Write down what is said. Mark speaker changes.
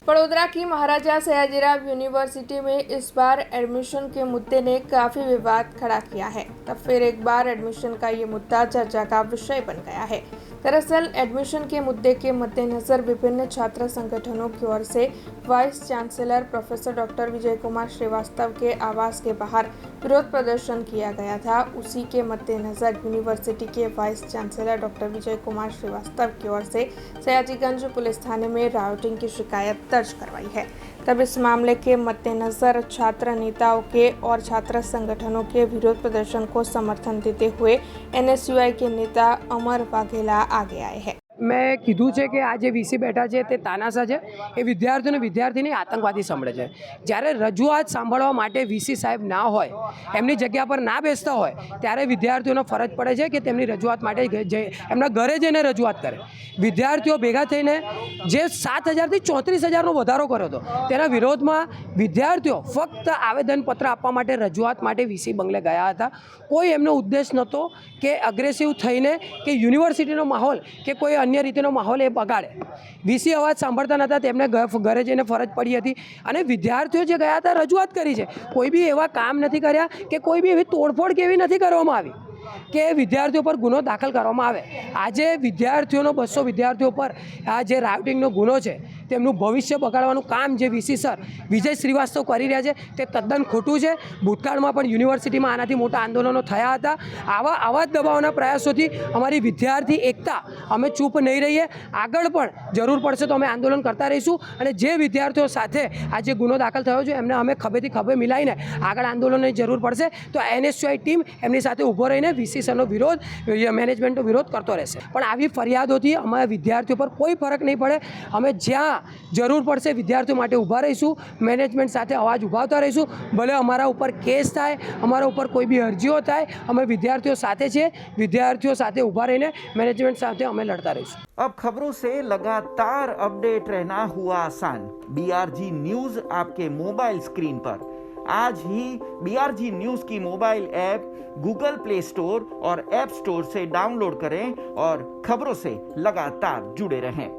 Speaker 1: बड़ौदा की महाराजा सयाजीराव यूनिवर्सिटी में इस बार एडमिशन के मुद्दे ने काफी विवाद खड़ा किया है। तब फिर एक बार एडमिशन का ये मुद्दा चर्चा का विषय बन गया है। दरअसल एडमिशन के मुद्दे के मद्देनजर विभिन्न छात्र संगठनों की ओर से vice chancellor professor doctor Vijay Kumar Srivastava के आवास के बाहर विरोध प्रदर्शन किया गया था। उसी के मद्देनजर यूनिवर्सिटी के vice chancellor doctor Vijay Kumar Srivastava की ओर से सयाजीगंज पुलिस थाने में रायोटिंग की शिकायत दर्ज करवाई है। तब इस मामले के मद्देनजर छात्र नेताओं के और छात्र संगठनों के विरोध प्रदर्शन को समर्थन देते हुए NSUI के नेता अमर वाघेला आगे आए हैं।
Speaker 2: મેં કીધું છે કે આ જે વીસી બેઠા છે તે તાનાશા છે, એ વિદ્યાર્થીઓને વિદ્યાર્થીની આતંકવાદી સાંભળે છે। જ્યારે રજૂઆત સાંભળવા માટે વીસી સાહેબ ના હોય, એમની જગ્યા પર ના બેસતા હોય, ત્યારે વિદ્યાર્થીઓનો ફરજ પડે છે કે તેમની રજૂઆત માટે એમના ઘરે જઈને રજૂઆત કરે। વિદ્યાર્થીઓ ભેગા થઈને જે 7,000થી 34,000નો વધારો કર્યો હતો, તેના વિરોધમાં વિદ્યાર્થીઓ ફક્ત આવેદનપત્ર આપવા માટે રજૂઆત માટે વીસી બંગલે ગયા હતા। કોઈ એમનો ઉદ્દેશ નહોતો કે અગ્રેસિવ થઈને કે યુનિવર્સિટીનો માહોલ કે કોઈ અન્ય રીતેનો માહોલ એ બગાડે। વીસી અવાજ સાંભળતા નહોતા, તેમને ઘરે જઈને ફરજ પડી હતી અને વિદ્યાર્થીઓ જે ગયા હતા રજૂઆત કરી છે। કોઈ બી એવા કામ નથી કર્યા કે કોઈ બી એવી તોડફોડ કેવી નથી કરવામાં આવી કે વિદ્યાર્થીઓ પર ગુનો દાખલ કરવામાં આવે। આજે વિદ્યાર્થીઓનો 200 વિદ્યાર્થીઓ પર આ જે રાયોટિંગનો ગુનો છે, તેમનું ભવિષ્ય બગાડવાનું કામ જે વીસી સર વિજય શ્રીવાસ્તવ કરી રહ્યા છે તે તદ્દન ખોટું છે। ભૂતકાળમાં પણ યુનિવર્સિટીમાં આનાથી મોટા આંદોલનો થયા હતા। આવા જ દબાવવાના પ્રયાસોથી અમારી વિદ્યાર્થી એકતા અમે ચૂપ નહીં રહીએ। આગળ પણ જરૂર પડશે તો અમે આંદોલન કરતા રહીશું અને જે વિદ્યાર્થીઓ સાથે આ જે ગુનો દાખલ થયો છે એમને અમે ખભેથી ખભે મિલાવીને આગળ આંદોલનની જરૂર પડશે તો NSUI ટીમ એમની સાથે ઊભો રહીને વીસી સરનો વિરોધ, મેનેજમેન્ટનો વિરોધ કરતો રહેશે। પણ આવી ફરિયાદોથી અમારા વિદ્યાર્થીઓ પર કોઈ ફરક નહીં પડે। અમે જ્યાં જરૂર પડશે વિદ્યાર્થીઓ માટે ઊભા રહીશું, મેનેજમેન્ટ સાથે અવાજ ઉઠાવતા રહીશું। ભલે અમારા ઉપર કેસ થાય, અમારા ઉપર કોઈ બી અરજીઓ થાય, અમે વિદ્યાર્થીઓ સાથે છીએ। વિદ્યાર્થીઓ સાથે ઊભા રહીને મેનેજમેન્ટ સાથે અમે લડતા રહીશું।
Speaker 3: अब खबरों से लगातार अपडेट रहना हुआ आसान। BRG न्यूज आपके मोबाइल स्क्रीन पर आज ही BRG न्यूज की mobile app Google play store और ऐप स्टोर से डाउनलोड करें और खबरों से लगातार जुड़े रहें।